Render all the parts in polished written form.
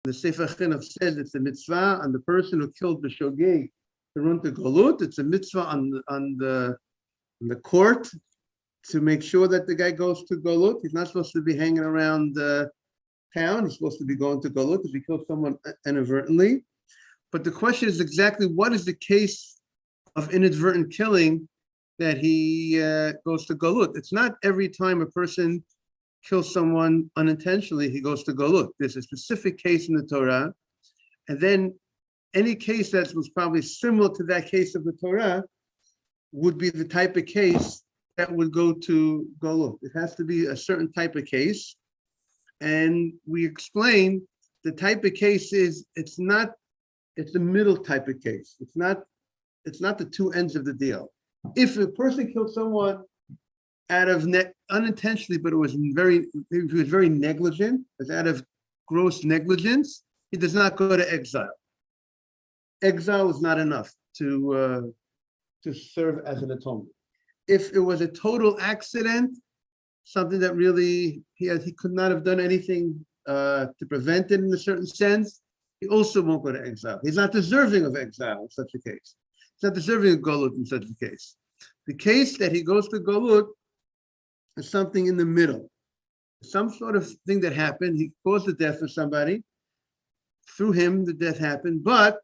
The Sefer Chinuch says it's a mitzvah on the person who killed the shogeg to run to Galut. It's a mitzvah on the court to make sure that the guy goes to Galut. He's not supposed to be hanging around town. He's supposed to be going to Galut if he kills someone inadvertently. But the question is exactly what is the case of inadvertent killing that he goes to Galut. It's not every time a person kills someone unintentionally, he goes to Galut. There's a specific case in the Torah, and then any case that was probably similar to that case of the Torah would be the type of case that would go to Galut. It has to be a certain type of case, and we explain the type of case is it's the middle type of case. It's not the two ends of the deal. If a person killed someone out of unintentionally, but it was very negligent, it was out of gross negligence, he does not go to exile. Exile is not enough to serve as an atonement. If it was a total accident, something that really he could not have done anything to prevent it in a certain sense, he also won't go to exile. He's not deserving of exile in such a case. He's not deserving of Galut in such a case. The case that he goes to Galut is something in the middle. Some sort of thing that happened. He caused the death of somebody. Through him, the death happened, but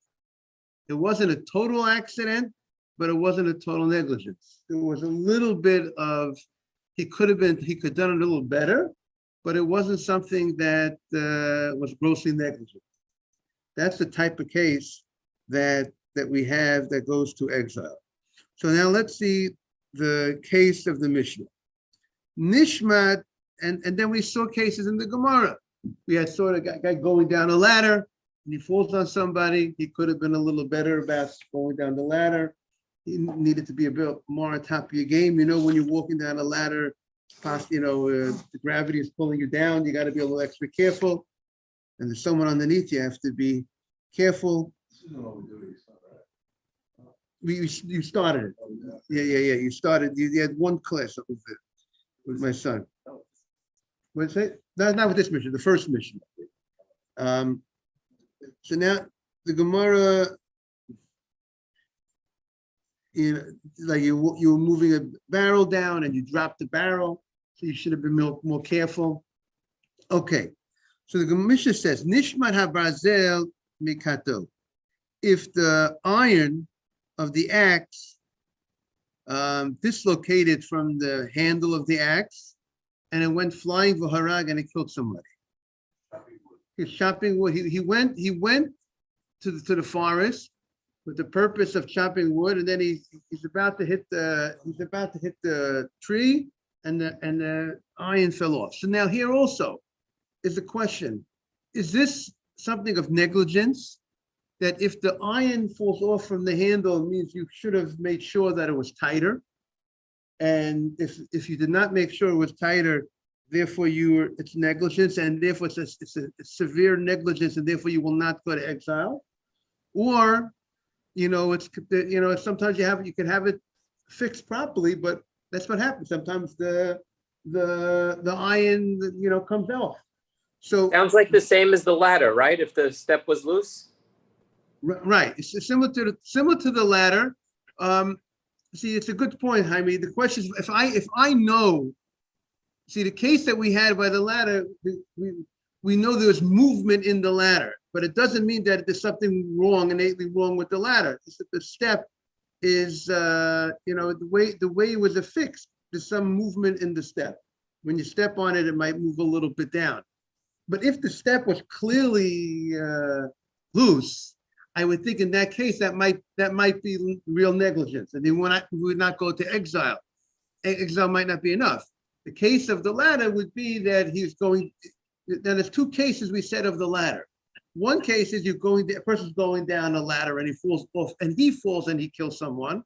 it wasn't a total accident, but it wasn't a total negligence. There was a little bit of, he could have done it a little better, but it wasn't something that was grossly negligent. That's the type of case that we have that goes to exile. So now let's see the case of the Mishnah. Nishmat, and then we saw cases in the Gemara. We had sort of a guy going down a ladder, and he falls on somebody. He could have been a little better about going down the ladder. He needed to be a bit more on top of your game. You know, when you're walking down a ladder, the gravity is pulling you down. You got to be a little extra careful. And there's someone underneath. You have to be careful. You started it. Yeah. You started. You had one class with my son. What's it? Not with this mission. The first mission. So now the Gemara, like you were moving a barrel down and you dropped the barrel, so you should have been more careful. Okay, so the Mishnah says, Nishmat habrazel mikato. If the iron of the axe dislocated from the handle of the axe and it went flying v'harag and it killed somebody. He's chopping wood. He went to the forest with the purpose of chopping wood, and then he's about to hit the tree, and the iron fell off. So now here also is the question: is this something of negligence? That if the iron falls off from the handle, it means you should have made sure that it was tighter, and if you did not make sure it was tighter, therefore it's negligence, and therefore it's a severe negligence, and therefore you will not go to exile. Or, sometimes you can have it fixed properly, but that's what happens. Sometimes the iron, comes off. So sounds like the same as the ladder, right? If the step was loose. Right. It's similar to the ladder. See, it's a good point, Jaime. The question is, if I know. See, the case that we had by the ladder, we know there's movement in the ladder, but it doesn't mean that there's something innately wrong with the ladder. It's that the step is, the way it was affixed, there's some movement in the step. When you step on it, it might move a little bit down. But if the step was clearly loose, I would think in that case that might be real negligence, and then we would not go to exile. Exile might not be enough. The case of the ladder would be that there's two cases we said of the ladder. One case is a person's going down a ladder and he falls off, and he kills someone.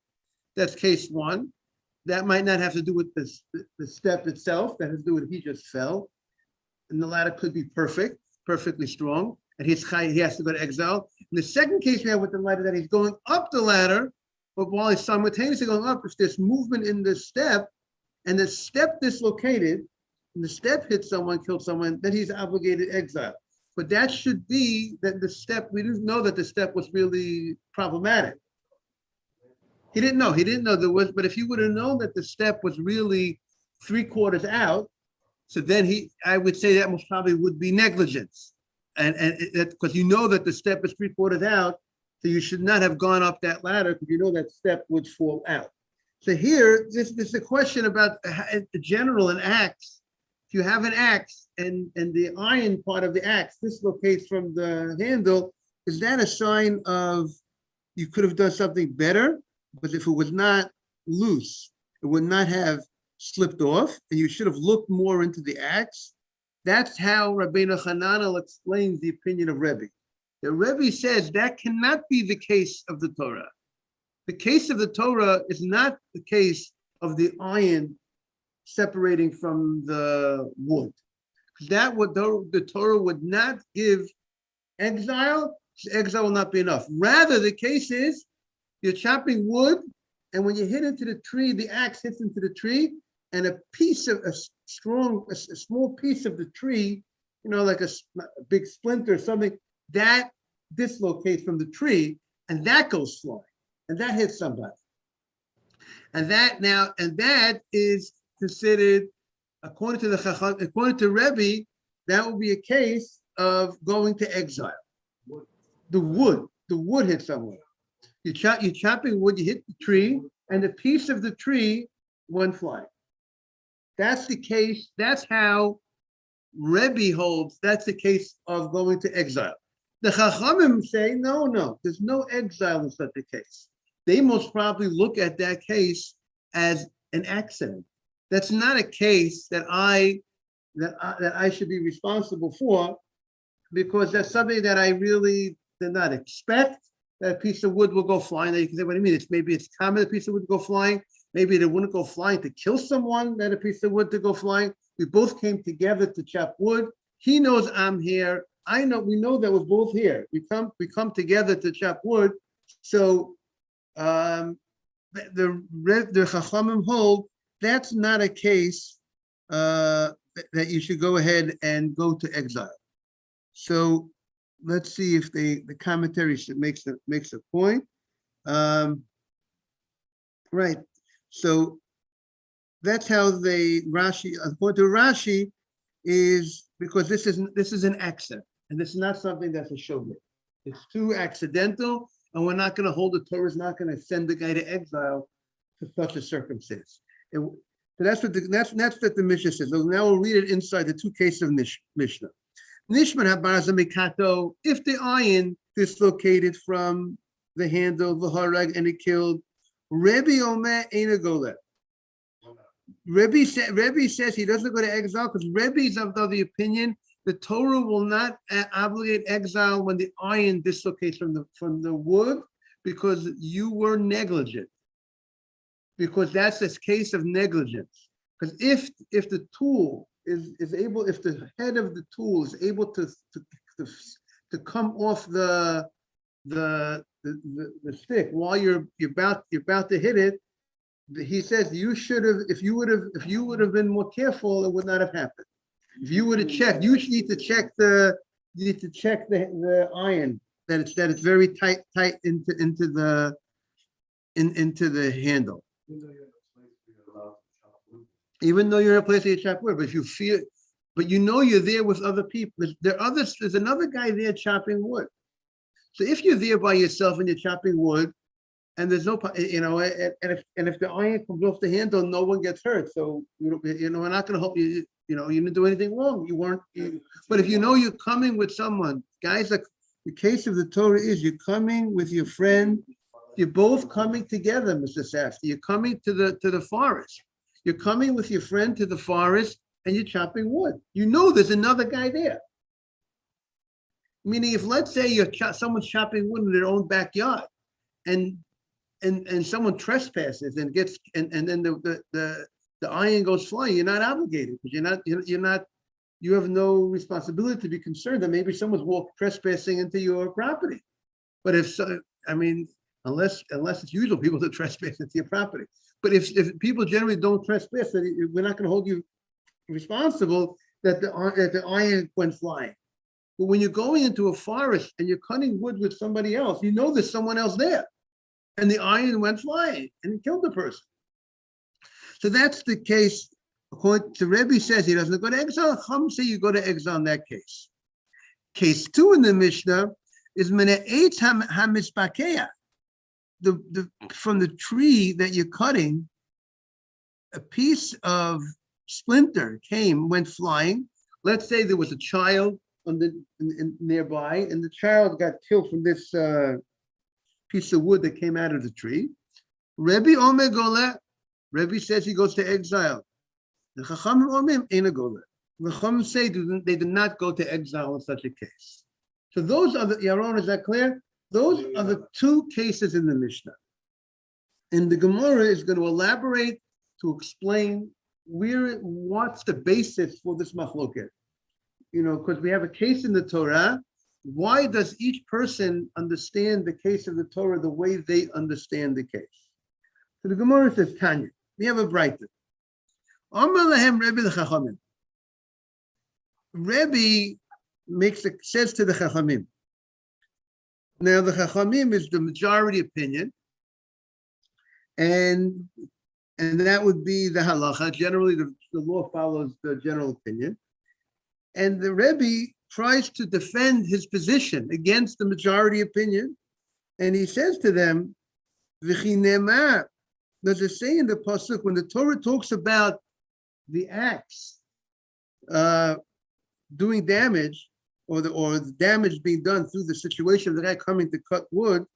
That's case one. That might not have to do with the step itself. That has to do with he just fell. And the ladder could be perfectly strong, and he has to go to exile. In the second case we have with the ladder, that he's going up the ladder, but while he's simultaneously going up, if there's movement in the step, and the step dislocated, and the step hit someone, killed someone, then he's obligated exile. but that should be that the step, we didn't know that the step was really problematic. He didn't know there was, but if he would have known that the step was really 3/4 out, so then I would say that most probably would be negligence. And because you know that the step is 3/4 out, so you should not have gone up that ladder because you know that step would fall out. So here, this is a question about general an axe. If you have an axe and the iron part of the axe dislocates from the handle, is that a sign of you could have done something better? Because if it was not loose, it would not have slipped off, and you should have looked more into the axe. That's how Rabbeinu Hananel explains the opinion of Rebbe. The Rebbe says that cannot be the case of the Torah. The case of the Torah is not the case of the iron separating from the wood. That would, the Torah would not give exile, so exile will not be enough. Rather, the case is you're chopping wood, and when you hit into the tree, the axe hits into the tree, and a piece of a small piece of the tree, like a big splinter or something, that dislocates from the tree, and that goes flying, and that hits somebody. And that is considered, according to Rebbe, that will be a case of going to exile. The wood hit someone. You're chopping wood, you hit the tree, and a piece of the tree went flying. That's the case. That's how Rebbe holds. That's the case of going to exile. The Chachamim say, no, there's no exile in such a case. They most probably look at that case as an accident. That's not a case that I should be responsible for, because that's something that I really did not expect. That a piece of wood will go flying. Now you can say, what do you mean? Maybe it's common a piece of wood to go flying. Maybe it wouldn't go flying to kill someone, that a piece of wood to go flying. We both came together to chop wood. He knows I'm here. We know that we're both here. We come together to chop wood. So the Chachamim hold that's not a case that you should go ahead and go to exile. So let's see if the commentary makes a point. Right. So that's how Rashi, according to Rashi, is because this is an accident, and this is not something that's a shogeg. It's too accidental, and we're not going to hold, the Torah is not going to send the guy to exile for such a circumstance. So that's what the Mishnah says. So now we'll read it inside the two cases of Mishnah. Nishman habaraza mikato, if the iron dislocated from the handle, the harag, and it killed, Rebbe Omer Eina Goleh. Rebbe says he doesn't go to exile because Rebbe is of the opinion the Torah will not obligate exile when the iron dislocates from the wood, because you were negligent. Because that's this case of negligence. Because if the tool is able, if the head of the tool is able to come off the stick while you're about to hit it, he says you should have, if you would have been more careful, it would not have happened. If you would have checked, you need to check the iron that it's very tight into the handle. Even though you're in a place where you chop wood, but if you feel, but you're there with other people. There's another guy there chopping wood. So if you're there by yourself and you're chopping wood, and there's no, and if the iron comes off the handle, no one gets hurt. So we're not going to help you. You didn't do anything wrong. But if you're coming with someone, guys, like the case of the Torah is you're coming with your friend. You're both coming together, Mr. Safdie. You're coming to the forest. You're coming with your friend to the forest, and you're chopping wood. There's another guy there. Meaning, if let's say someone's chopping wood in their own backyard, and someone trespasses and gets and then the iron goes flying, you're not obligated, because you have no responsibility to be concerned that maybe someone's trespassing into your property. But unless it's usual people to trespass into your property. But if people generally don't trespass, then we're not going to hold you responsible that the iron went flying. But when you're going into a forest and you're cutting wood with somebody else, you know there's someone else there. And the iron went flying and killed the person. So that's the case. According to Rebbe says he doesn't go to exile. Chum say you go to exile in that case. Case 2 in the Mishnah is Mene'etz HaMispakeya. From the tree that you're cutting, a piece of splinter went flying. Let's say there was a child nearby, and the child got killed from this piece of wood that came out of the tree. Rebbe Omer Gola, Rebbe says he goes to exile. The Chachamim Omim ain't a Gola. The Chachamim say they did not go to exile in such a case. So those are the, Yaron, is that clear? Those are the two cases in the Mishnah. And the Gemara is going to elaborate to explain what's the basis for this machloket. Because we have a case in the Torah. Why does each person understand the case of the Torah the way they understand the case? So the Gemara says, Tanya, we have a brighter. Amar lahem Rebbe l'Chachamim. Rebbe says to the Chachamim. Now the Chachamim is the majority opinion, and that would be the halacha. Generally, the law follows the general opinion. And the Rebbe tries to defend his position against the majority opinion. And he says to them, V'chinema, there's a saying in the Pasuk, when the Torah talks about the axe doing damage, or the damage being done through the situation of the guy coming to cut wood,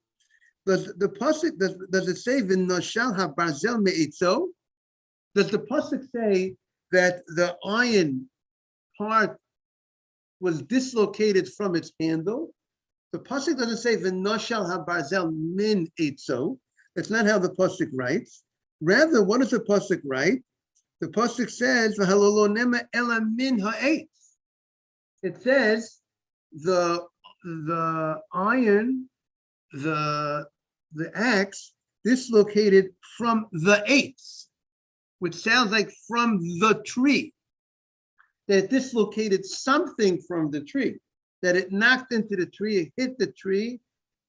does the Pasuk, does it say, V'noshal ha-barzel me'itzo? Does the Pasuk say that the iron part was dislocated from its handle? The pasuk doesn't say v'noshal habarzel min eitzo. That's not how the pasuk writes. Rather, what does the pasuk write? The pasuk says v'halolo nema ela min ha'etz. It says the iron, the axe dislocated from the eitz, which sounds like from the tree. That it dislocated something from the tree, that it knocked into the tree, it hit the tree,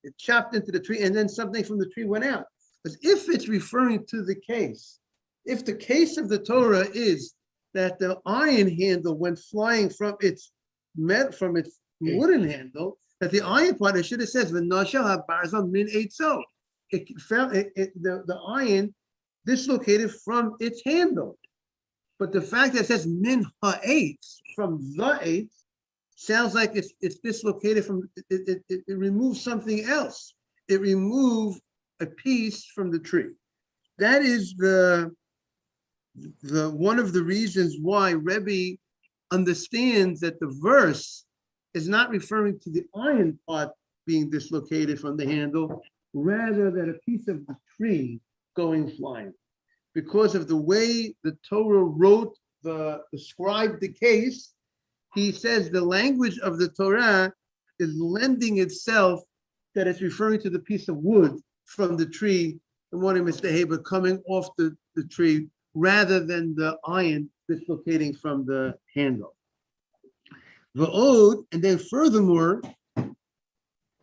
it chopped into the tree, and then something from the tree went out. Because if it's referring to the case, if the case of the Torah is that the iron handle went flying from its wooden handle, that the iron part, it should have said, "V'nashal habarzal min eitzo." It fell. The iron dislocated from its handle. But the fact that it says min ha'etz, from the eitz, sounds like it's dislocated from, it removes something else. It removed a piece from the tree. That is the one of the reasons why Rebbe understands that the verse is not referring to the iron part being dislocated from the handle, rather than a piece of the tree going flying. Because of the way the Torah described the case, he says the language of the Torah is lending itself that it's referring to the piece of wood from the tree, and one of Mr. Haber coming off the tree, rather than the iron dislocating from the handle. V'od, and then furthermore,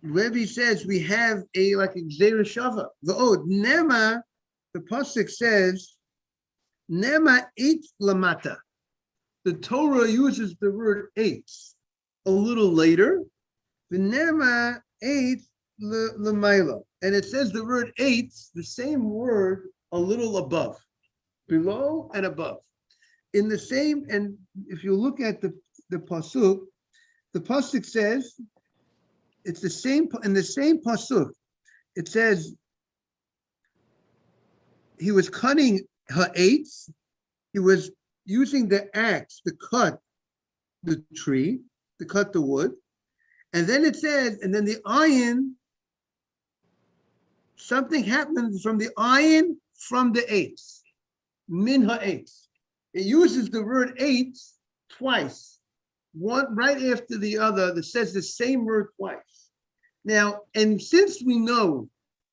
Rebbe says we have a gzeira shava. V'od, nema, the pasuk says, "Nema eitz lamata." The Torah uses the word eitz a little later. The nema eitz lamaila, and it says the word eitz, the same word, a little above, below and above. In the same, and if you look at the pasuk says it's the same in the same pasuk. It says, he was cutting ha'etz. He was using the axe to cut the tree, to cut the wood. And then it says, and then the iron, something happened from the iron from the eitz. Min ha'etz. It uses the word eitz twice. One right after the other that says the same word twice. Now, and since we know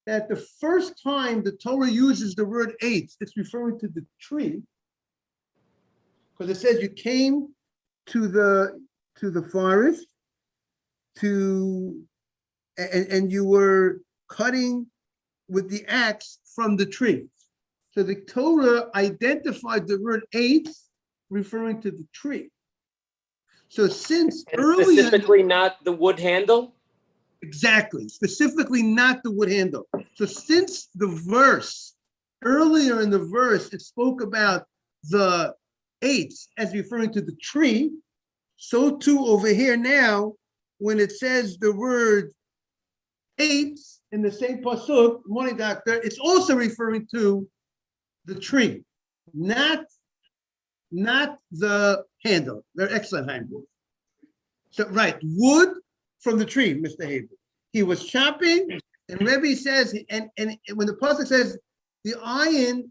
that the first time the Torah uses the word eitz, it's referring to the tree, because it says you came to the forest and you were cutting with the axe from the tree. So the Torah identified the word eitz referring to the tree. So since And earlier, specifically not the wood handle? exactly, specifically not the wood handle. So since the verse, earlier in the verse, it spoke about the eitz as referring to the tree, so too over here now, when it says the word eitz in the same pasuk, morning doctor, it's also referring to the tree, not the handle. They're excellent handles. So right, wood from the tree, Mr. Haber. He was chopping, and Rebbe says, and when the pasuk says the iron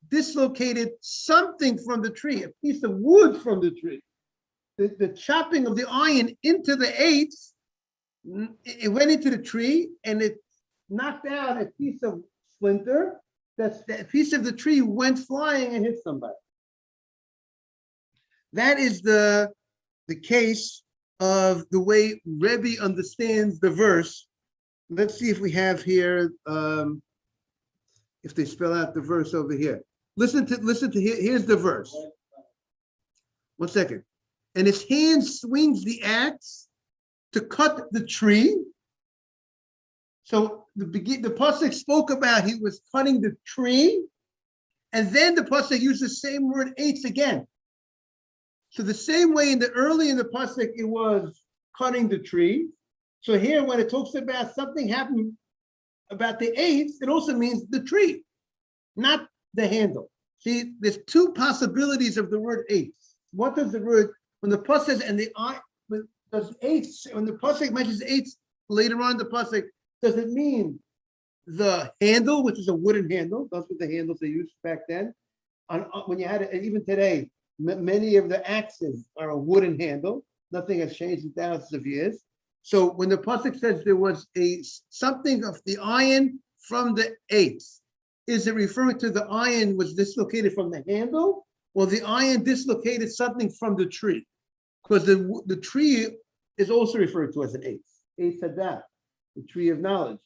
dislocated something from the tree, a piece of wood from the tree. The chopping of the iron into the eitz, it went into the tree and it knocked out a piece of splinter. That piece of the tree went flying and hit somebody. That is the case of the way Rebbe understands the verse. Let's see if we have here, if they spell out the verse over here. Listen to here's the verse. 1 second. And his hand swings the axe to cut the tree. So the pasuk spoke about he was cutting the tree, and then the pasuk used the same word eitz again. So the same way early in the pasuk it was cutting the tree. So here when it talks about something happening about the eitz, it also means the tree, not the handle. See, there's two possibilities of the word eitz. What does the word when the pasuk says and the eye does eitz when the pasuk mentions eitz later on in the pasuk? Does it mean the handle, which is a wooden handle? That's what the handles they used back then. When you had it, and even today, many of the axes are a wooden handle. Nothing has changed in thousands of years. So when the pasuk says there was something of the iron from the eitz, is it referring to the iron was dislocated from the handle, or the iron dislocated something from the tree? Because the tree is also referred to as an eitz. Eitz hadat, the tree of knowledge.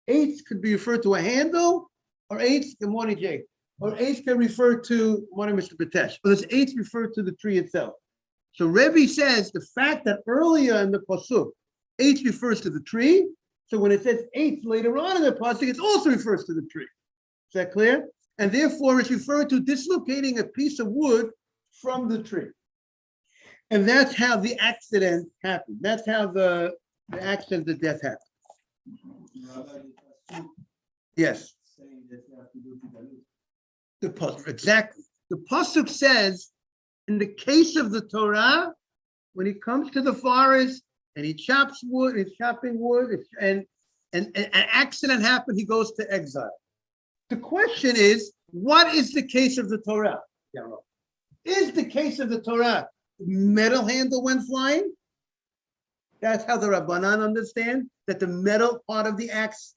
Eitz could be referred to a handle, or eitz, good morning, Jake, or eitz can refer to, morning, Mr. Patesh, but this eitz referred to the tree itself. So Rebbe says the fact that earlier in the pasuk, eitz refers to the tree, so when it says eitz later on in the pasuk, it also refers to the tree. Is that clear? And therefore, it's referring to dislocating a piece of wood from the tree. And that's how the accident happened. That's how the accident, the death happened. Yes. The pasuk, exactly. The pasuk says, in the case of the Torah, when he comes to the forest and he chops wood, he's chopping wood, and an accident happened, he goes to exile. The question is, what is the case of the Torah? Is the case of the Torah metal handle went flying? That's how the Rabbanan understand that the metal part of the axe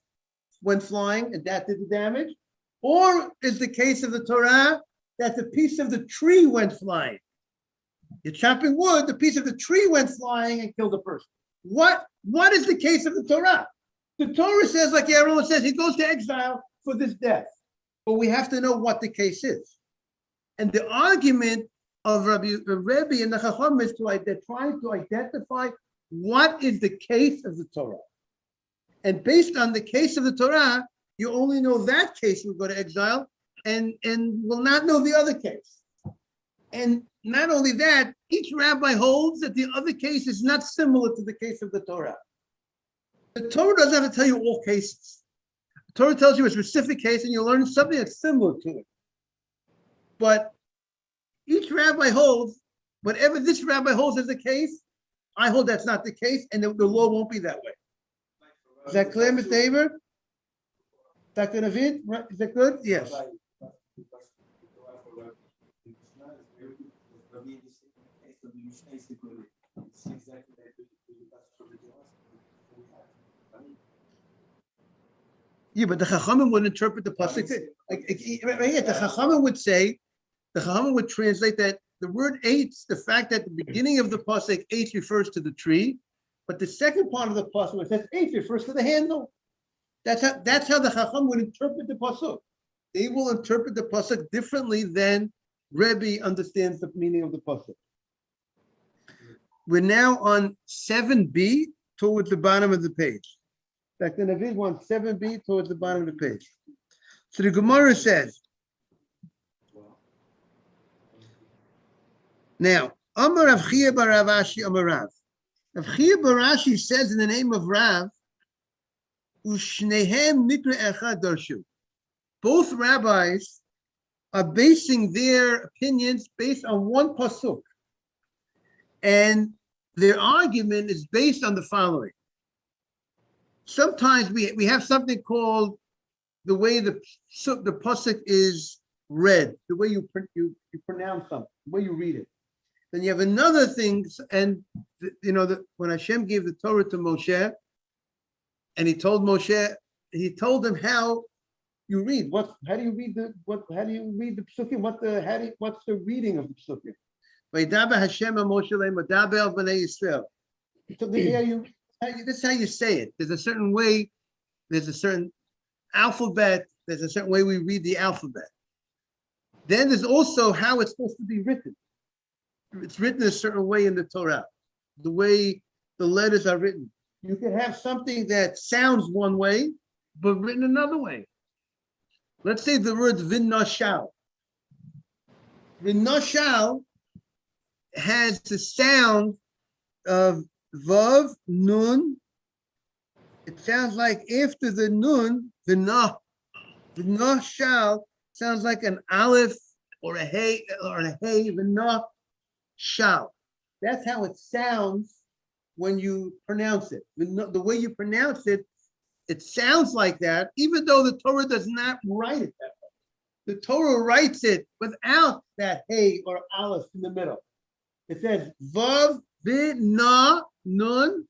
went flying and that did the damage? Or is the case of the Torah that the piece of the tree went flying? You're chopping wood, the piece of the tree went flying and killed a person. What is the case of the Torah? The Torah says, like everyone says, he goes to exile for this death. But we have to know what the case is. And the argument of Rebbe and the Chacham is they're trying to identify what is the case of the Torah. And based on the case of the Torah, you only know that case will go to exile and will not know the other case. And not only that, each rabbi holds that the other case is not similar to the case of the Torah. The Torah doesn't have to tell you all cases. The Torah tells you a specific case and you learn something that's similar to it. But each rabbi holds, whatever this rabbi holds as the case, I hold that's not the case, and the law won't be that way. Is that clear, Mr. Haber? Dr. Navid, is that good? Yes. Yeah, but the Chachamim would interpret the pasuk. The Chachamim would say, the Chachamim would translate that the word eitz, the fact that the beginning of the pasuk eitz refers to the tree, But the second part of the pasuk, it says eight, refers to the handle. That's how the Chacham would interpret the pasuk. They will interpret the pasuk differently than Rebbe understands the meaning of the pasuk. We're now on 7b towards the bottom of the page. Dr. Navid wants 7b towards the bottom of the page. So the Gemara says, now, Amar Rav Chia bar Rav Ashi Amar Rav. Rav Chia bar Ashi says in the name of Rav, Ushnehem mikra echad darshu. Both rabbis are basing their opinions based on one pasuk. And their argument is based on the following. Sometimes we have something called the way the pasuk is read, the way you pronounce something, the way you read it. Then you have another thing, and when Hashem gave the Torah to Moshe, and he told him how you read. How do you read the psukim? What's the reading of the psukim? Vaydaber Hashem Moshe le'Madaber el Bnei Yisrael. So this is how you say it. There's a certain way. There's a certain alphabet. There's a certain way we read the alphabet. Then there's also how it's supposed to be written. It's written a certain way in the Torah, the way the letters are written. You can have something that sounds one way, but written another way. Let's say the word v'nashal. V'nashal has the sound of vav, nun. It sounds like after the nun, v'nashal sounds like an aleph or a hey, v'nashal. That's how it sounds when you pronounce it. The way you pronounce it, it sounds like that, even though the Torah does not write it that way. The Torah writes it without that hey or aleph in the middle. It says vav, na, nun.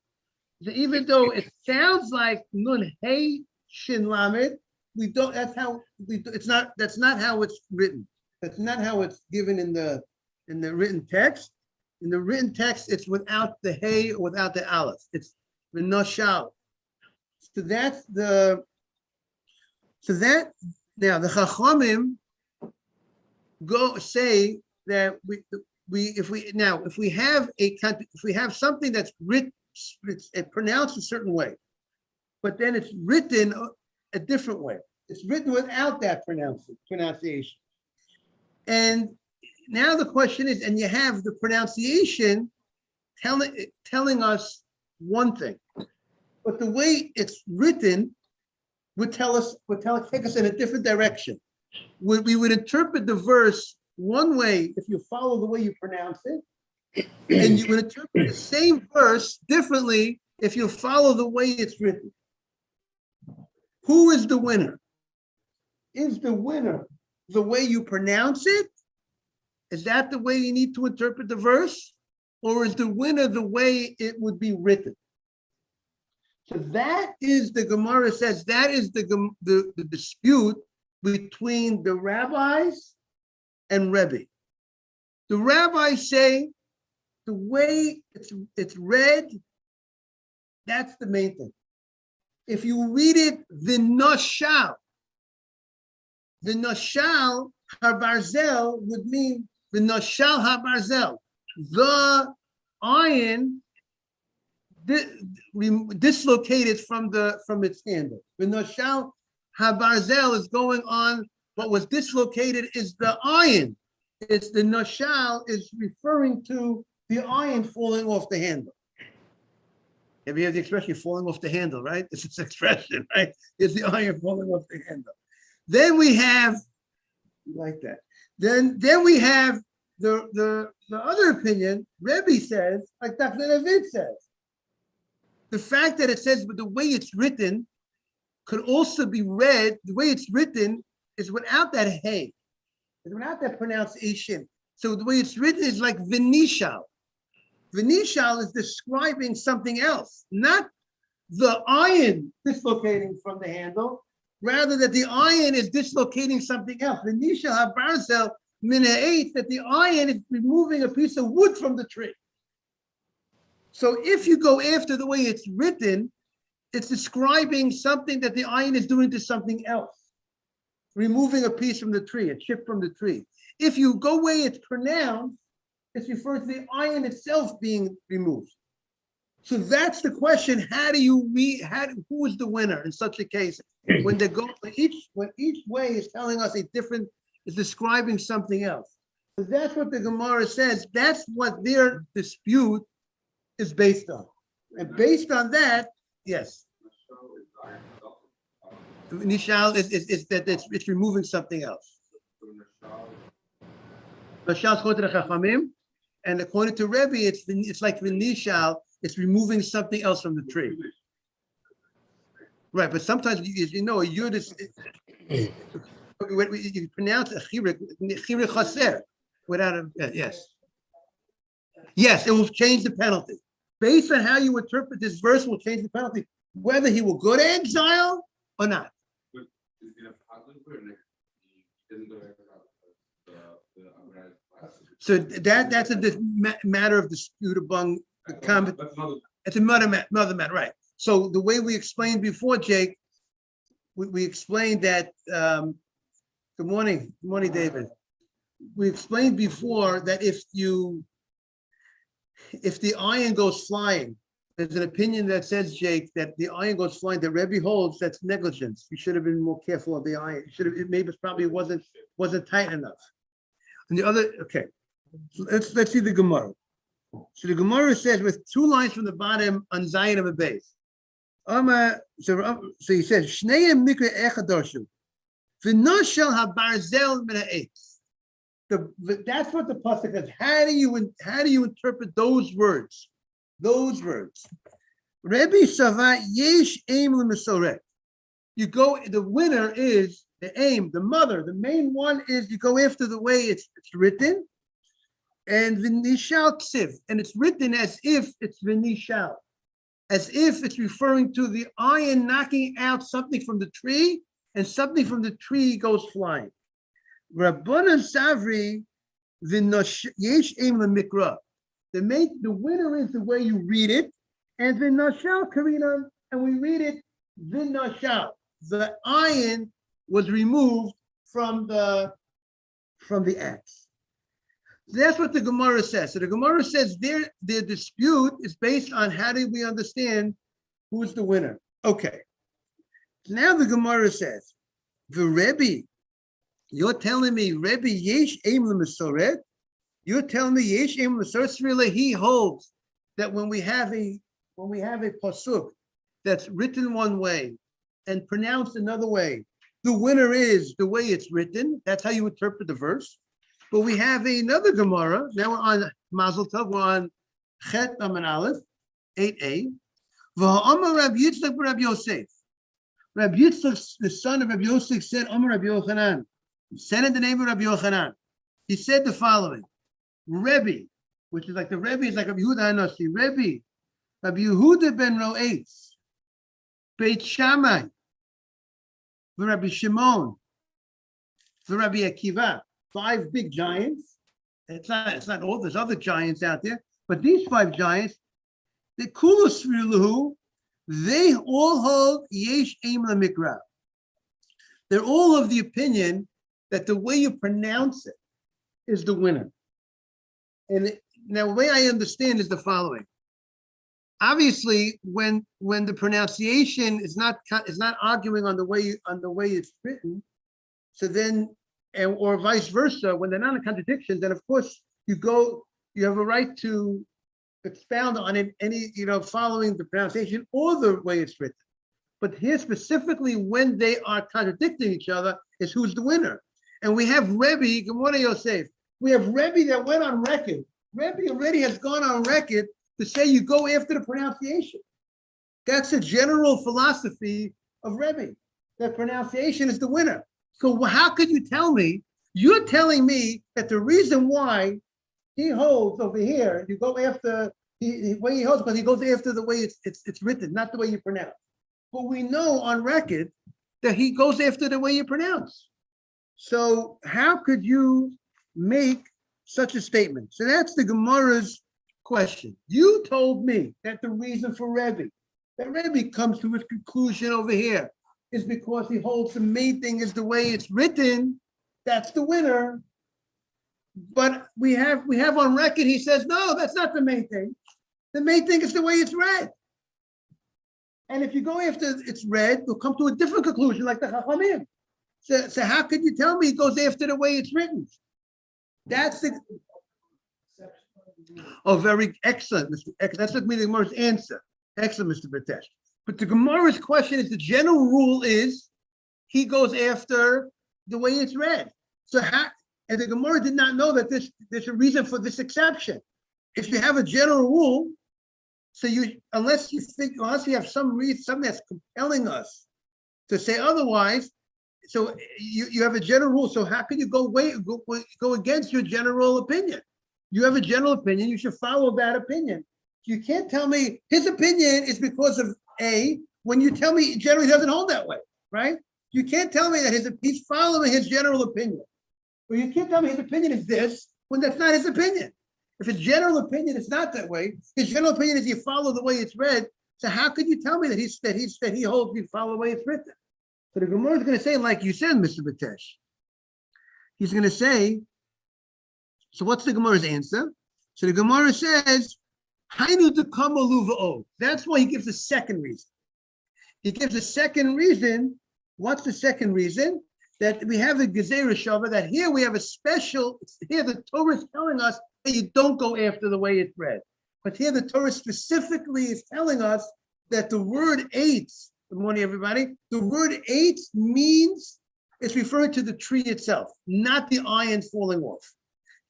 So even though it sounds like nun, hey, shin, lamed, we don't. That's how we. It's not. That's not how it's written. That's not how it's given in the written text. In the written text, it's without the hey or without the aleph. It's the nashal. So that's the. So that now the Chachamim go say that if we have something that's written, it's pronounced a certain way, but then it's written a different way. It's written without that pronunciation. And now the question is, and you have the pronunciation telling us one thing, but the way it's written would take us in a different direction. We would interpret the verse one way if you follow the way you pronounce it, and you would interpret the same verse differently if you follow the way it's written. Who is the winner? Is the winner the way you pronounce it? Is that the way you need to interpret the verse? Or is the winner the way it would be written? So that is, the Gemara says, that is the dispute between the rabbis and Rebbe. The rabbis say the way it's read, that's the main thing. If you read it, the nashal habarzel would mean the nashal habarzel, the iron dislocated from its handle. The nashal habarzel is going on. What was dislocated is the iron. It's the nashal is referring to the iron falling off the handle. Have you heard the expression falling off the handle, right? It's an expression, right? It's the iron falling off the handle. Then we have, like that. Then we have the other opinion. Rebbe says, like Dr. Navid says, the fact that it says, but the way it's written could also be read. The way it's written is without that hey, it's without that pronunciation. So the way it's written is like vinishal. Vinishal is describing something else, not the iron dislocating from the handle, rather that the iron is dislocating something else. Vinishal habarzel min ha'etz, that the iron is removing a piece of wood from the tree. So if you go after the way it's written, it's describing something that the ayin is doing to something else, removing a piece from the tree, a chip from the tree. If you go way it's pronounced, it's referring to the ayin itself being removed. So that's the question. How do you read? Who is the winner in such a case? When they go, when each way is telling us a different, is describing something else. So that's what the Gemara says. That's what their dispute is based on. And based on that, yes. Nishal is that it's removing something else. Nishal according to the Chachamim, and according to Rebbe, it's like the Nishal, it's removing something else from the tree. Right, but sometimes, as you know, a yud is, you pronounce a chirik chaser without a, yes. Yes, it will change the penalty. Based on how you interpret this verse will change the penalty, whether he will go to exile or not. So that's a matter of dispute among the comment. It's another matter, right? So the way we explained before, Jake, we explained that. Good morning, David. We explained before that if the iron goes flying, there's an opinion that says, Jake, that the iron goes flying. The Rebbe holds that's negligence. You should have been more careful of the iron. You should have. It maybe probably wasn't tight enough. And the other, okay. So let's see the Gemara. So the Gemara says with 2 lines from the bottom on Zion of a base. So he says, Shneim mikra echadorshu, v'noshel habarzel min ha'etz. That's what the pasuk says. How do you interpret those words? Those words. Rebbe Sava yesh aim l'mesoret. You go. The winner is the aim, the mother. The main one is you go after the way it's written, and v'nishal ksiv, and it's written as if it's v'nishal, as if it's referring to the iron knocking out something from the tree, and something from the tree goes flying. Rabbanan Savri yesh aim l'mikra. The winner is the way you read it, and v'nashal karina, and we read it v'nashal. The iron was removed from the axe. That's what the Gemara says. So the Gemara says their dispute is based on how do we understand who's the winner. Okay. Now the Gemara says, the Rebbe, you're telling me Rebbe yesh aim l'mesoret? You're telling me yesh aim l'mesoret? Really, he holds that when we have a pasuk that's written one way and pronounced another way, the winner is the way it's written. That's how you interpret the verse. But we have another Gemara. Now we're on Mazel Tov. We're on Chet Amin Aleph, 8a. V'ha'amar Rabbi Yitzchak Rabbi Yosef. Rabbi Yitzchak, the son of Rabbi Yosef, said, Amar Rabbi Yochanan. He said in the name of Rabbi Yochanan. He said the following. Rebbe, which is like the Rebbe, is like Rabbi Yehuda HaNasi. Rebbe, Rabbi Yehuda ben Roetz, Beit Shammai, Rabbi Shimon, Rabbi Akiva. 5 big giants. It's not all, there's other giants out there, but these 5 giants, the Kulos Riluhu, they all hold Yesh Aim LaMikra. They're all of the opinion that the way you pronounce it is the winner. And now the way I understand is the following. Obviously, when the pronunciation is not arguing on the way it's written, so then or vice versa, when they're not in contradiction, then of course you have a right to expound on it, following the pronunciation or the way it's written. But here specifically, when they are contradicting each other, is who's the winner. And we have Rebbe, good morning, Yosef. We have Rebbe that went on record. Rebbe already has gone on record to say you go after the pronunciation. That's a general philosophy of Rebbe, that pronunciation is the winner. So how could you tell me? You're telling me that the reason why he holds over here, you go after the way he holds, because he goes after the way it's written, not the way you pronounce. But we know on record that he goes after the way you pronounce. So how could you make such a statement? So that's the Gemara's question. You told me that the reason for Rebbe, that Rebbe comes to his conclusion over here is because he holds the main thing is the way it's written. That's the winner. But we have on record, he says, no, that's not the main thing. The main thing is the way it's read. And if you go after it's read, you'll come to a different conclusion like the Chachamim. So how could you tell me he goes after the way it's written? That's the... Oh, very excellent, Mr. That's what the Gemara's answer. Excellent, Mr. Batesh. But the Gemara's question is, the general rule is, he goes after the way it's read. So how, and the Gemara did not know that there's a reason for this exception. If you have a general rule, so unless you have some reason, something that's compelling us to say otherwise, so you have a general rule. So how can you go against your general opinion? You have a general opinion, you should follow that opinion. You can't tell me his opinion is because of A, when you tell me generally doesn't hold that way, right? You can't tell me that he's following his general opinion. Or you can't tell me his opinion is this when that's not his opinion. If his general opinion is not that way, his general opinion is you follow the way it's read. So how could you tell me that he holds you follow the way it's written? So the Gemara is going to say, like you said, Mr. Batesh. He's going to say, so what's the Gemara's answer? So the Gemara says, Hainu dekama luva'od. That's why he gives a second reason. He gives a second reason. What's the second reason? That we have a Gezerah Shava, that here we have a special, here the Torah is telling us that you don't go after the way it's read. But here the Torah specifically is telling us that the word eitz, good morning everybody, the word eitz means, it's referring to the tree itself, not the iron falling off.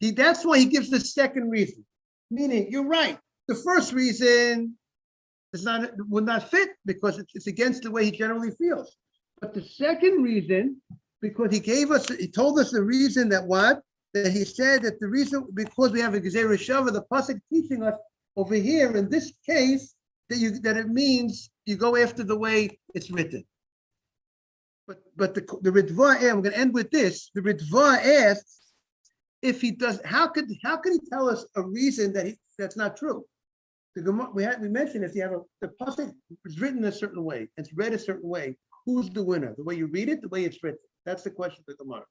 That's why he gives the second reason. Meaning, you're right. The first reason would not fit because it's against the way he generally feels. But the second reason, because he told us the reason that he said that the reason, because we have a Gezerah Shava, the pasuk teaching us over here in this case that it means you go after the way it's written. But the Ritva, I'm going to end with this. The Ritva asks, if he does, how could he tell us a reason that's not true? We mentioned if you have the pasuk is written a certain way, it's read a certain way. Who's the winner? The way you read it, the way it's written. That's the question for Gemara.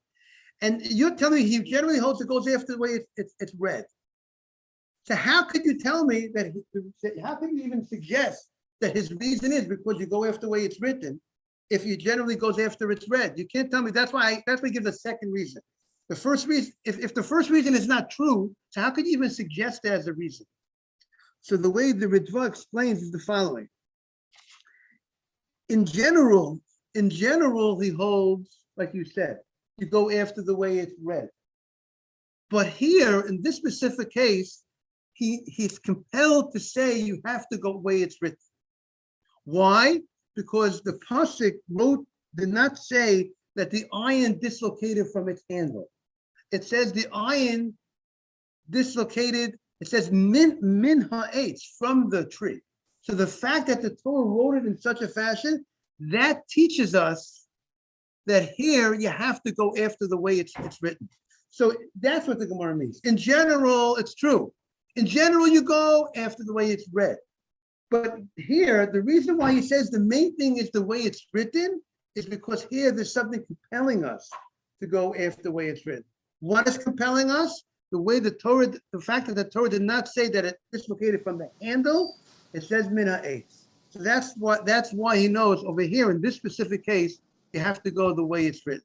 And you're telling me he generally holds it goes after the way it's read. So how could you tell me that? How could you even suggest that his reason is because you go after the way it's written? If he generally goes after it's read, you can't tell me. That's why he gives a second reason. The first reason, if the first reason is not true, so how could you even suggest that as a reason? So the way the Ritva explains is the following. In general, he holds, like you said, you go after the way it's read. But here, in this specific case, he's compelled to say you have to go the way it's written. Why? Because the pasuk did not say that the iron dislocated from its handle. It says the iron dislocated, it says min ha'etz, from the tree. So the fact that the Torah wrote it in such a fashion, that teaches us that here you have to go after the way it's written. So that's what the Gemara means. In general, it's true. In general, you go after the way it's read. But here, the reason why he says the main thing is the way it's written is because here there's something compelling us to go after the way it's written. What is compelling us? The fact that the Torah did not say that it dislocated from the handle, it says min ha'etz. So that's why he knows over here in this specific case, you have to go the way it's written.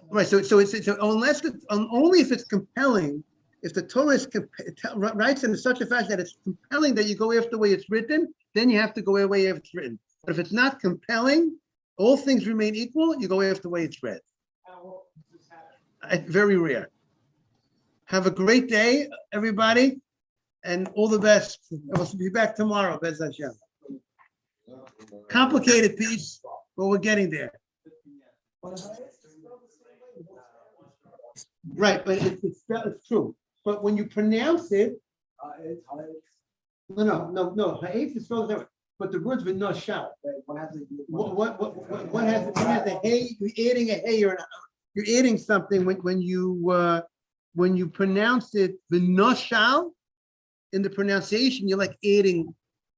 Right. So unless only if it's compelling, if the Torah writes in such a fashion that it's compelling that you go after the way it's written, then you have to go the way it's written. But if it's not compelling, all things remain equal, you go after the way it's read. Very rare. Have a great day, everybody, and all the best. We'll be back tomorrow, Bez Hashem. Complicated piece, but we're getting there. Right, but it's true. But when you pronounce it, no. Ha'etz is spelled that way. But the words with no shout. What has a hey? You're adding a hey. you're adding something when you pronounce it v'noshal, in the pronunciation, you're like adding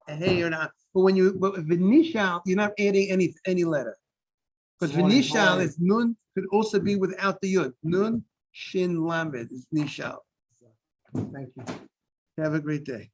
a hey or not. But but v'nishal, you're not adding any letter. Because v'nishal is nun, could also be without the yud. Nun, shin, lamed is nishal. Thank you. Have a great day.